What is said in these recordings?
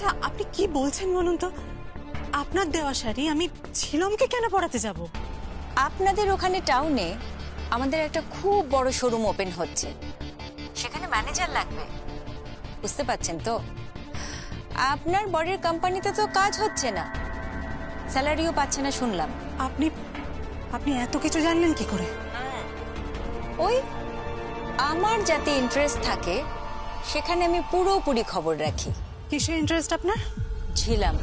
আচ্ছা আপনি কি বলছেন বলুন তো? আপনার দেওয়া শাড়ি আমি ঝিলমকে কেন পরাতে যাব? আপনাদের ওখানে টাউনে আমাদের একটা খুব বড় শোরুম ওপেন হচ্ছে, সেখানে ম্যানেজার লাগবে, বুঝতে পারছেন তো? আপনার বরের কোম্পানিতে তো কাজ হচ্ছে না, স্যালারিও পাচ্ছে না শুনলাম। আপনি আপনি এত কিছু জানলেন কি করে? ওই আমার যাতে ইন্টারেস্ট থাকে সেখানে আমি পুরোপুরি খবর রাখি। কিসের ইন্টারেস্ট আপনার? ঝিলাম।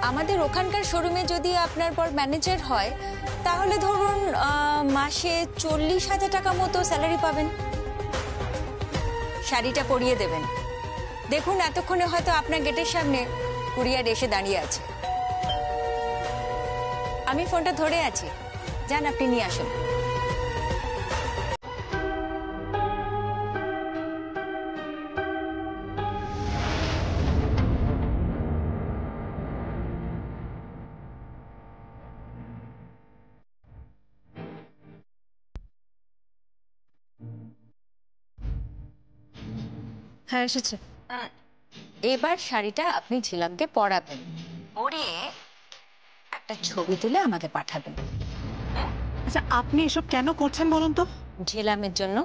আমাদের ওখানকার শোরুমে যদি আপনার বর ম্যানেজার হয় তাহলে ধরুন মাসে 40,000 টাকা মতো স্যালারি পাবেন। শাড়িটা পরিয়ে দেবেন। দেখুন এতক্ষণে হয়তো আপনার গেটের সামনে কুরিয়ার এসে দাঁড়িয়ে আছে। আমি ফোনটা ধরে আছি, যান আপনি নিয়ে আসুন। হ্যাঁ এসেছে। এবার শাড়িটা আপনি ঝিলামকে পরাবেন, পরিয়ে একটা ছবি তুলে আমাকে পাঠাবেন। আচ্ছা আপনি এসব কেন করছেন বলুন তো? ঝিলামের জন্য।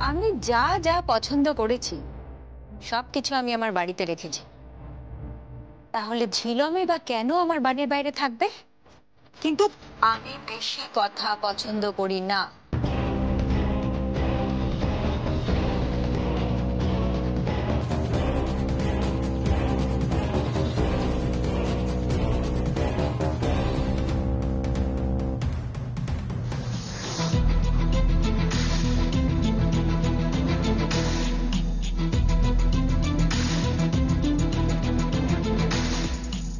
আমি যা যা পছন্দ করেছি সবকিছু আমি আমার বাড়িতে রেখেছি, তাহলে ঝিলমই বা কেন আমার বাড়ির বাইরে থাকবে? কিন্তু আমি বেশি কথা পছন্দ করি না।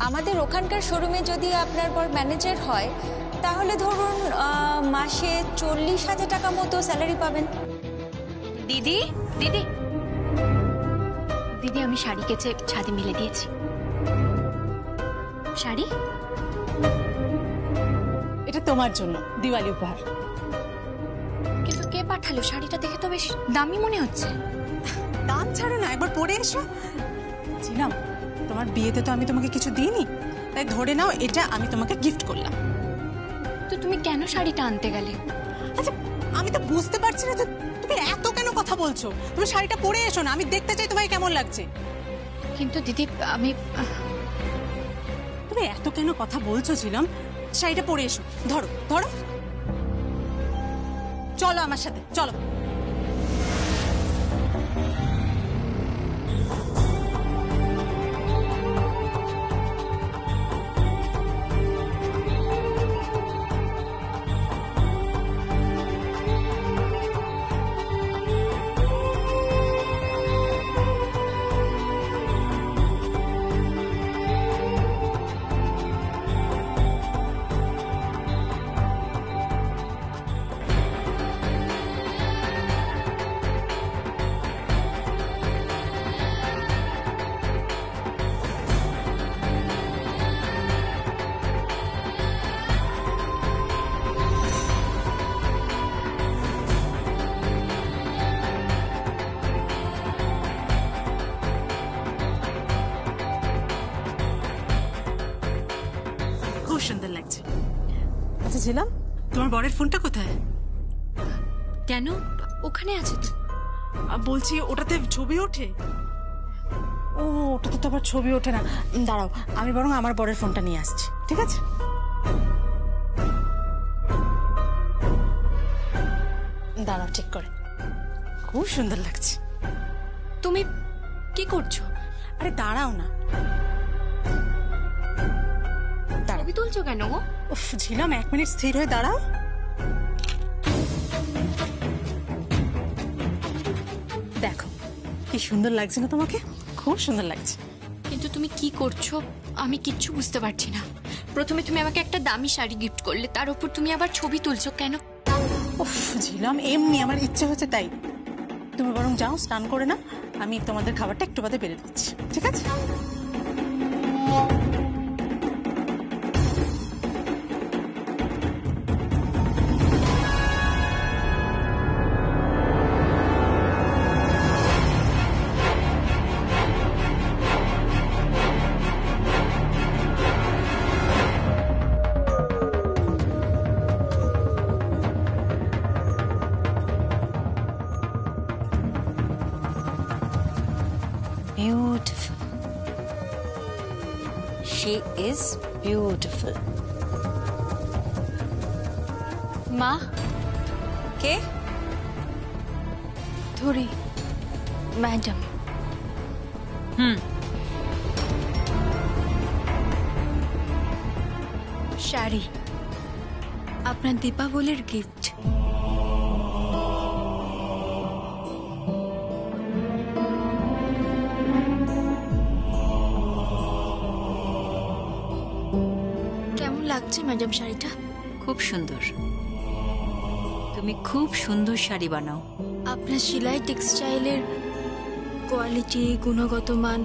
আমাদের ওখানকার শোরুমে যদি আপনার বর ম্যানেজার হয় তাহলে ধরুন মাসে 40,000 টাকা মতো স্যালারি পাবেন। দিদি দিদি দিদি আমি শাড়ি কেচে ছাদে মেলে দিয়েছি। শাড়ি এটা তোমার জন্য দিওয়ালি উপহার। কিন্তু কে পাঠালো? শাড়িটা দেখে তো বেশ দামি মনে হচ্ছে। দাম ছাড়ো না, একবার পরে এসো। ঝিলাম তোমার বিয়েতে তো আমি তোমাকে কিছু দিইনি, তাই ধরে নাও এটা আমি তোমাকে গিফট করলাম। তো তুমি কেন শাড়িটা আনতে গেলে? আচ্ছা আমি তো বুঝতে পারছি না, তুমি এত কেন কথা বলছো? তুমি শাড়িটা পরে এসো না, আমি দেখতে চাই তোমাকে কেমন লাগছে। কিন্তু দিদি আমি তুমি এত কেন কথা বলছো ঝিলাম? শাড়িটা পরে এসো, ধরো ধরো, চলো আমার সাথে চলো। খুব সুন্দর লাগছে। আচ্ছা ঝিলাম তোমার বরের ফোনটা কোথায়? কেন? ওখানে আছে তো। বলছি ওটাতে ছবি ওঠে? ও ওটাতে তো আবার ছবি ওঠে না। দাঁড়াও আমি বরং আমার বরের ফোনটা নিয়ে আসছি, ঠিক আছে? দাঁড়াও ঠিক করে। খুব সুন্দর লাগছে। তুমি কি করছো? আরে দাঁড়াও না। ছবি তুলছো কেন গো? উফ ঝিলাম 1 মিনিট স্থির হয়ে দাঁড়াও। দেখো কি সুন্দর লাগছে না তোমাকে? খুব সুন্দর লাগছে। কিন্তু তুমি কি করছো আমি কিচ্ছু বুঝতে পারছি না। প্রথমে তুমি আমাকে একটা দামি শাড়ি গিফট করলে, তার উপর তুমি আবার ছবি তুলছো কেন? উফ ঝিলাম এমনি আমার ইচ্ছে হচ্ছে তাই। তুমি বরং যাও স্নান করে না, আমি তোমাদের খাবারটা একটু বাদে বেড়ে দিচ্ছি, ঠিক আছে? Beautiful, she is beautiful. মা, কে? ধরি ম্যাডাম। শাড়ি, আপনার দীপাবলির গিফট। কেমন লাগছে ম্যাডাম শাড়িটা? খুব সুন্দর, তুমি খুব সুন্দর শাড়ি বানাও। আপনার সেলাই টেক্সটাইলের কোয়ালিটি, গুণগত মান,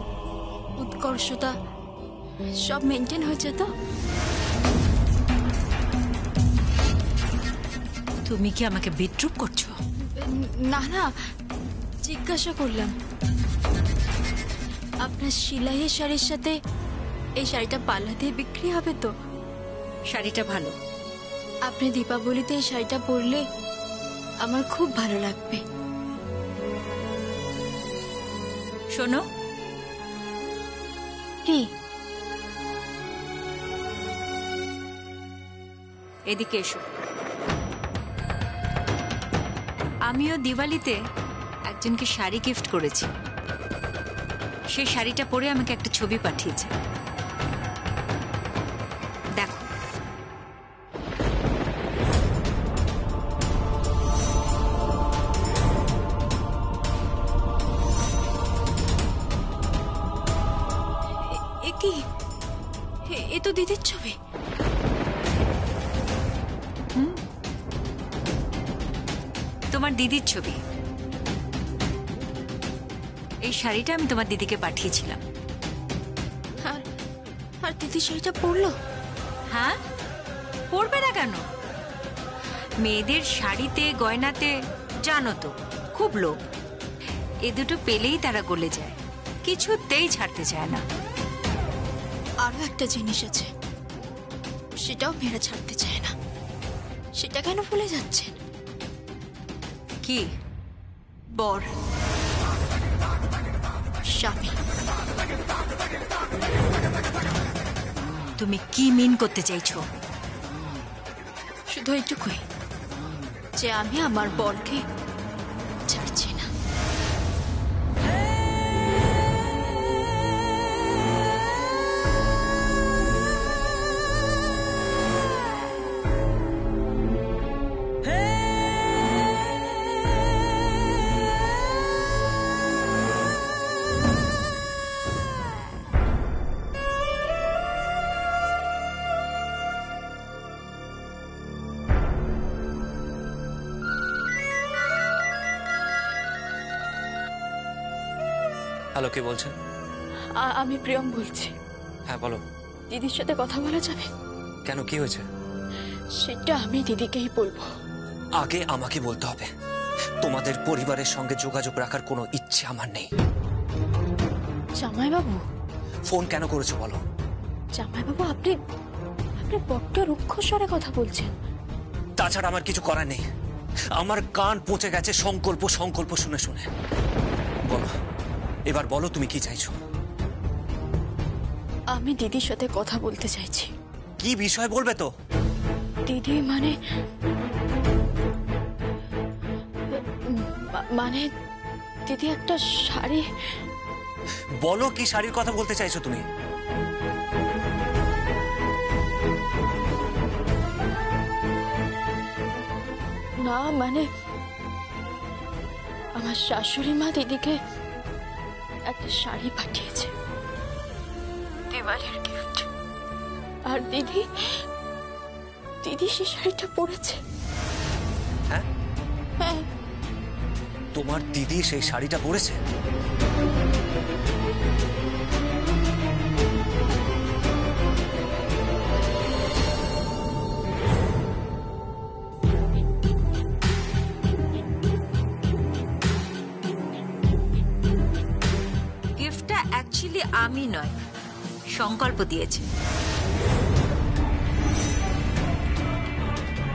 উৎকর্ষতা সব মেনটেন হয়েছে তো? তুমি কি আমাকে বিদ্রুপ করছো? না না, জিজ্ঞাসা করলাম। আপনার সেলাইয়ের শাড়ির সাথে এই শাড়িটা পাল্লা দিয়ে বিক্রি হবে তো? শাড়িটা ভালো। আপনি দীপাবলিতে এই শাড়িটা পরলে আমার খুব ভালো লাগবে। শোনো, কি? এদিকে এসো। আমিও দিওয়ালিতে একজনকে শাড়ি গিফট করেছি। সেই শাড়িটা পরে আমাকে একটা ছবি পাঠিয়েছে, দেখো। এ কি? এ তো দিদির ছবি। তোমার দিদির ছবি। এই শাড়িটা আমি তোমার দিদিকে পাঠিয়েছিলাম। আর দিদি শাড়িটা পরলো? হ্যাঁ, পরবে না কেন? মেয়েদের শাড়িতে, গয়নাতে জানো তো খুব লোভ। এ দুটো পেলেই তারা গলে যায়, কিছুতেই ছাড়তে চায় না। আরো একটা জিনিস আছে, সেটাও মেয়েরা ছাড়তে চায় না। সেটা কেন ভুলে যাচ্ছেন? কি? বর, স্বামী। তুমি কি মিন করতে চাইছো? শুধু এইটুকুই যে আমি আমার বরকে ছাড়ছি না। হ্যালো, কে বলছেন? আমি প্রিয়ম বলছি। হ্যাঁ বলো। দিদির সাথে কথা বলা যাবে? কেন, কি হয়েছে? সেটা আমি দিদিকেই বলবো। আগে আমাকে বলতে হবে। তোমাদের পরিবারের সঙ্গে যোগাযোগ রাখার কোনো ইচ্ছে আমার নেই। জামাইবাবু। ফোন কেন করেছো বলো? জামাইবাবু, আপনি বড্ড রুক্ষ স্বরে কথা বলছেন। তাছাড়া আমার কিছু করার নেই। আমার কান পচে গেছে সংকল্প সংকল্প শুনে শুনে। বলো, এবার বলো তুমি কি চাইছো? আমি দিদির সাথে কথা বলতে চাইছি। কি বিষয় বলবে তো? দিদি মানে দিদি একটা শাড়ি। বলো, কি শাড়ির কথা বলতে চাইছো তুমি? না মানে আমার শাশুড়ি মা দিদিকে একটা শাড়ি পাঠিয়েছে, দিওয়ালির গিফট। আর দিদি সেই শাড়িটা পরেছে। হ্যাঁ, হ্যাঁ। তোমার দিদি সেই শাড়িটা পরেছে? গিফটটা অ্যাকচুয়ালি আমি নয়, সংকল্প দিয়েছে।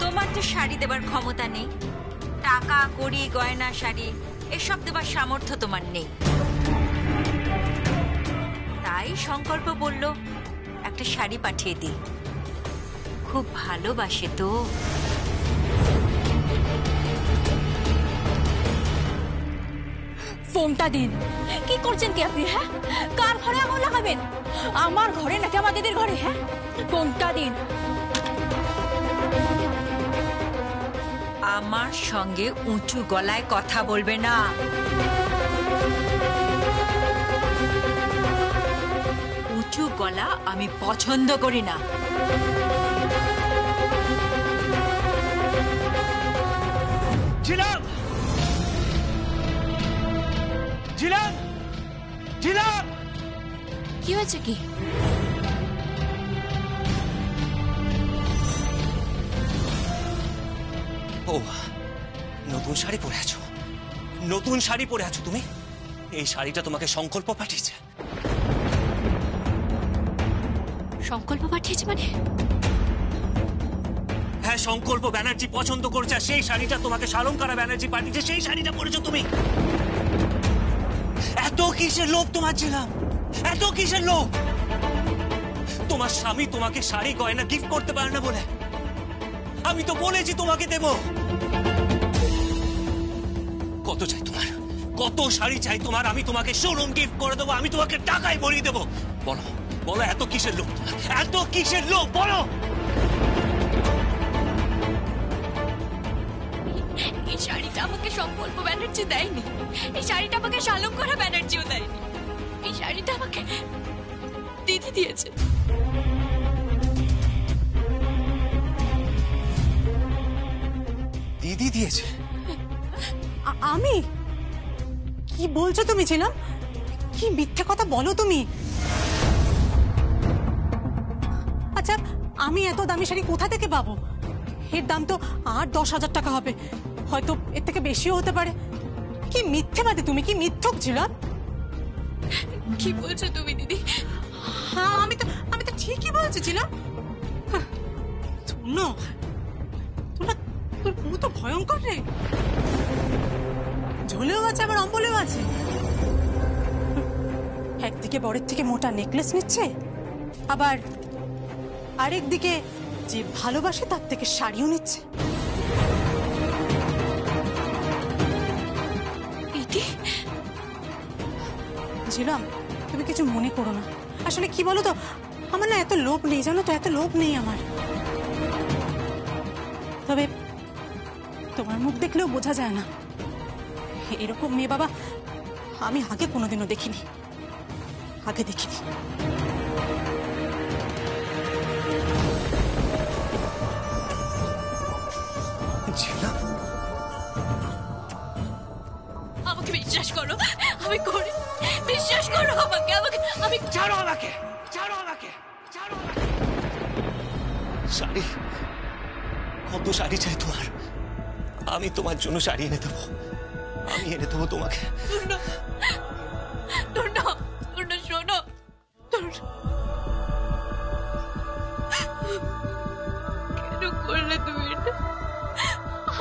তোমার তো শাড়ি দেবার ক্ষমতা নেই, টাকা কড়ি গয়না শাড়ি এসব দেবার সামর্থ্য তোমার নেই। তাই সংকল্প বলল একটা শাড়ি পাঠিয়ে দিই। খুব ভালোবাসে তো। ফোনটা দিন। কি করছেন কি আপনি? হ্যাঁ, কার ঘরে আগুন লাগাবেন? আমার ঘরে নাকি আমার দিদির ঘরে? হ্যাঁ, ফোনটা দিন। আমার সঙ্গে উঁচু গলায় কথা বলবে না। উঁচু গলা আমি পছন্দ করি না। ঝিলাম, ঝিলাম, ঝিলাম। কি হয়েছে কি? ও, নতুন শাড়ি পরে আছো, নতুন শাড়ি পরে আছো তুমি। এই শাড়িটা তোমাকে সংকল্প পাঠিয়েছে। সংকল্প পাঠিয়েছে মানে? হ্যাঁ, সংকল্প ব্যানার্জি পছন্দ করছে, আর সেই শাড়িটা তোমাকে শালঙ্কারা ব্যানার্জি পাঠিয়েছে। সেই শাড়িটা পরেছো তুমি। এত কিসের লোভ তোমার ছিলাম? এত কিসের লোভ? তোমার স্বামী তোমাকে শাড়ি গয়না গিফট করতে পারে না বলে আমি তো বলেছি তোমাকে দেব। কত চাই তোমার? কত শাড়ি চাই তোমার? আমি তোমাকে শোরুম গিফট করে দেবো, আমি তোমাকে টাকায় ভরিয়ে দেবো। বলো বলো, এত কিসের লোভ তোমার? এত কিসের লোভ বলো? এই শাড়িটা আমাকে সংকল্প ব্যানার্জি দেয়নি, এই শাড়িটা আমাকে শালঙ্কারা ব্যানার্জিও দেয়নি, এই শাড়িটা আমাকে দিদি দিয়েছে। দিদি দিয়েছে? আমি? কি বলছো তুমি ছিলাম? কি মিথ্যে কথা বলো তুমি? আচ্ছা, আমি এত দামি শাড়ি কোথা থেকে পাবো? এর দাম তো 8-10 হাজার টাকা হবে, হয়তো এর থেকে বেশিও হতে পারে। কি মিথ্যেবাদী তুমি, কি মিথ্যক ছিলাম। কি বলছো তুমি দিদি? হ্যাঁ, আমি তো ঠিকই বলছিলাম। শোনো, তোর বউ তো ভয়ঙ্কর রে। ঝোলেও আছে আবার অম্বলেও আছে। একদিকে বরের থেকে মোটা নেকলেস নিচ্ছে, আবার আরেকদিকে যে ভালোবাসে তার থেকে শাড়িও নিচ্ছে। দিদি, ঝিলাম, তুমি কিছু মনে করো না। আসলে কি বলো তো, আমার না এত লোভ নেই, জানো তো, এত লোভ নেই আমার। তবে তোমার মুখ দেখলেও বোঝা যায় না এরকম মেয়ে বাবা আমি আগে কোনোদিনও দেখিনি, আগে দেখিনি। ঝিলাম, আমাকে বিশ্বাস করো, আমি করি, বিশ্বাস করো আমাকে, আমি ছাড়ো আমাকে, ছাড়ো আমাকে, ছাড়ো আমাকে। শাড়ি? কত শাড়ি চাই তোমার? আমি তোমার জন্য শাড়ি এনে দেবো, আমি এনে দেবো তোমাকে। শোনো, কেন করলে তুমি এটা?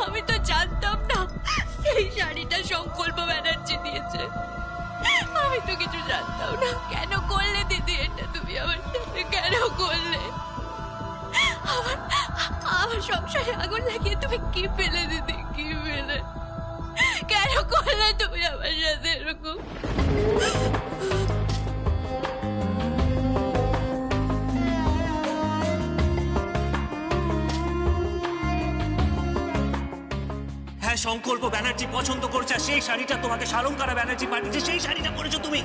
আমি তো জানতাম না এই শাড়িটা সংকল্প ব্যানার্জি দিয়েছে, আমি তো কিছু জানতাম না। কেন করলে দিদি এটা তুমি আমার সাথে? কেন করলে? আমার সংসারে আগুন লাগিয়ে তুমি কি পেলে দিদি, কি পেলে? কেন করলে তুমি আমার সাথে এরকম? হ্যাঁ, সংকল্প ব্যানার্জি পছন্দ করছে, আর সেই শাড়িটা তোমাকে শালঙ্কারা ব্যানার্জি পাঠিয়েছে। সেই শাড়িটা পরেছো তুমি।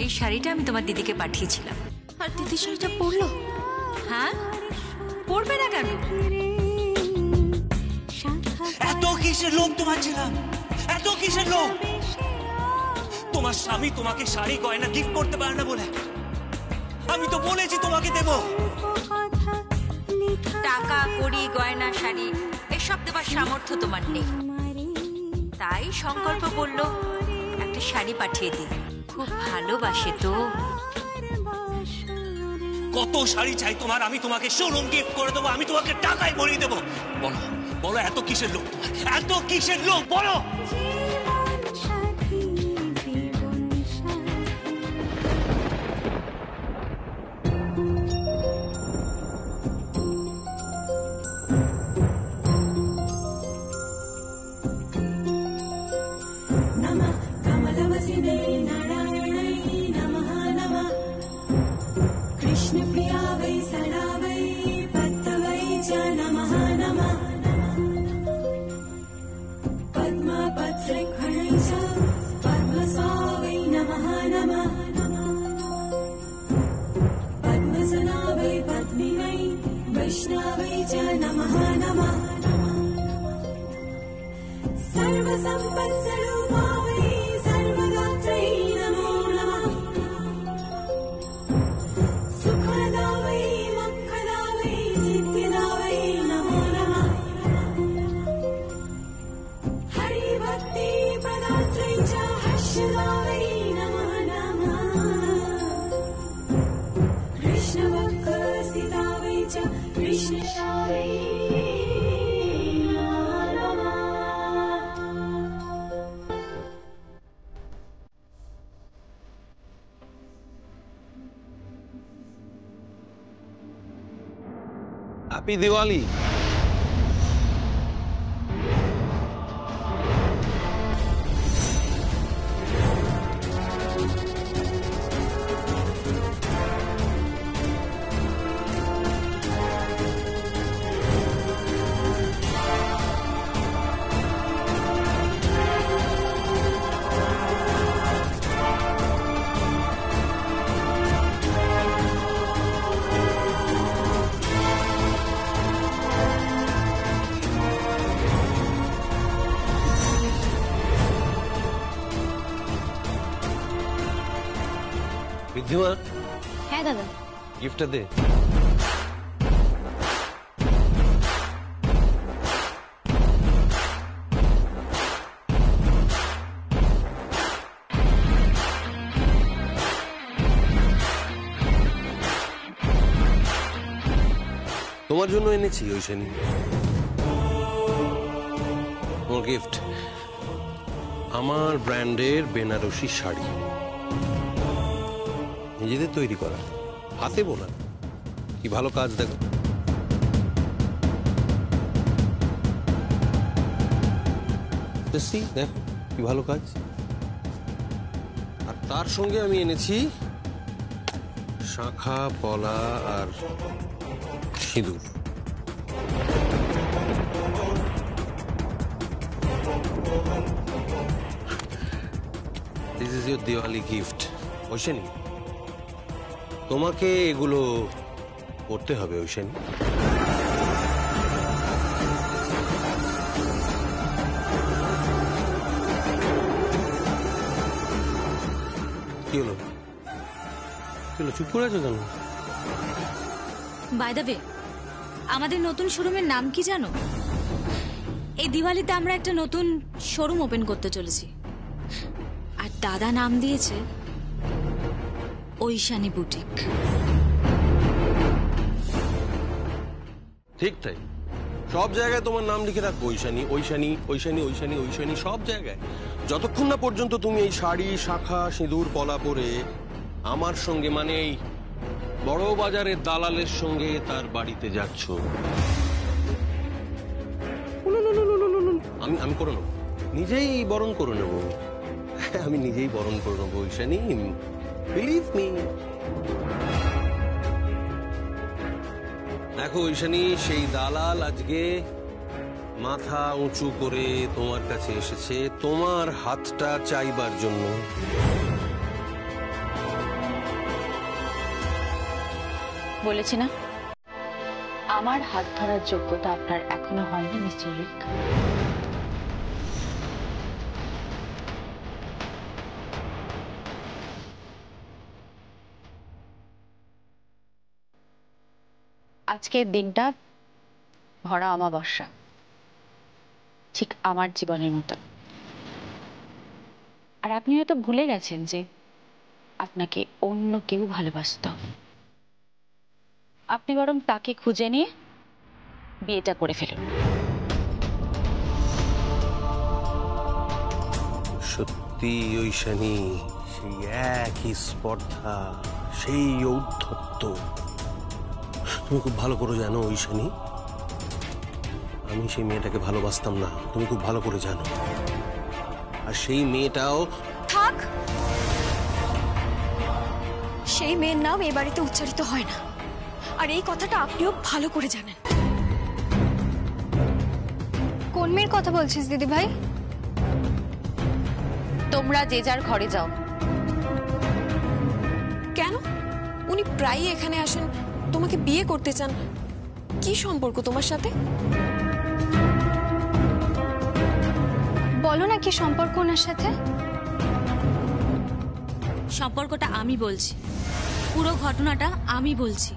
এই শাড়িটা আমি তোমার দিদিকে পাঠিয়েছিলাম। আর দিদি শাড়িটা পরলো? হ্যাঁ, পরবে না কেন? এত কিসের লোভ তোমার ছিলাম? এত কিসের লোভ? তোমার স্বামী তোমাকে শাড়ি গয়না গিফট করতে পারে না বলে আমি তো বলেছি তোমাকে দেব। টাকা কড়ি গয়না শাড়ি এসব দেবার সামর্থ্য তোমার নেই, তাই সংকল্প বলল একটা শাড়ি পাঠিয়ে দিই। খুব ভালোবাসে তো। কত শাড়ি চাই তোমার? আমি তোমাকে শোরুম গিফট করে দেবো, আমি তোমাকে টাকায় ভরিয়ে দেবো। বলো বলো, এত কিসের লোক তোমার? এত কিসের লোক বলো? वैष्णवै च नमः नमः सर्वसम्पत्स्वरूपावै सर्वदात्रै नमो नमः सुखदावै मोक्षदावै सिद्धिदावै नमो नमः हरिभक्ति प्रदात्रै च हर्षदावै नमः नमः कृष्णभक्तसितावै च कृष्णदावै हैप्पी दिवाली। विद्युमा, হ্যাঁ দাদা। गिफ्ट दे। তোমার জন্য এনেছি ঐশানী, তোমার গিফট আমার ব্র্যান্ডের বেনারসি শাড়ি, নিজেদের তৈরি করা, হাতে বোনা। কি ভালো কাজ দেখো। দেখো কি ভালো কাজ। আর তার সঙ্গে আমি এনেছি শাঁখা, পলা আর সিঁদুর। This is your Diwali gift Aishani. তোমাকে এগুলো করতে হবে ঐশানী। কি হলো, চুপ করে আছো কেন? বাই দ্য ওয়ে, আমাদের নতুন শোরুমের নাম কি জানো? এই দিওয়ালিতে আমরা একটা নতুন শোরুম ওপেন করতে চলেছি, আর দাদা নাম দিয়েছে ঐশানী বুটিক। ঠিক তাই, সব জায়গায় তোমার নাম লিখে রাখবো ঐশানী, ঐশানী, ঐশানী, ঐশানী, ঐশানী, সব জায়গায়। যতক্ষণ না পর্যন্ত তুমি এই শাড়ি, শাখা, সিঁদুর, পলা পরে আমার সঙ্গে, মানে এই বড় বাজারের দালালের সঙ্গে তার বাড়িতে যাচ্ছ। আমি করে নেবো, নিজেই বরণ করে নেব। আমি নিজেই বরণ করে নেবো ঐশানী, বিলিভ মি। দেখো ঐশানী, সেই দালাল আজকে মাথা উঁচু করে তোমার কাছে এসেছে তোমার হাতটা চাইবার জন্য। বলেছি না, আমার হাত ধরার যোগ্যতা আপনার এখনো হয়নি মিস্টার রিক। আজকের দিনটা ভরা অমাবস্যা, ঠিক আমার জীবনের মতো। আর আপনি হয়তো ভুলে গেছেন যে আপনাকে অন্য কেউ ভালোবাসত। আপনি বরং তাকে খুঁজে নিয়ে বিয়েটা করে ফেলুন। সত্যি ঐশানী, সেই একই স্পর্ধা, সেই ঔদ্ধত্য। তুমি খুব ভালো করে জানো ঐশানী, আমি সেই মেয়েটাকে ভালোবাসতাম না, তুমি খুব ভালো করে জানো। আর সেই মেয়েটাও থাক, সেই মেয়ের নাম এ বাড়িতে উচ্চারিত হয় না, আর এই কথাটা আপনিও ভালো করে জানেন। কোন মেয়ের কথা বলছিস দিদি ভাই? তোমরা যে যার ঘরে যাও। কেন? উনি প্রায়ই এখানে আসেন, তোমাকে বিয়ে করতে চান। কি সম্পর্ক তোমার সাথে? বলো না কি সম্পর্ক ওনার সাথে? সম্পর্কটা আমি বলছি, পুরো ঘটনাটা আমি বলছি।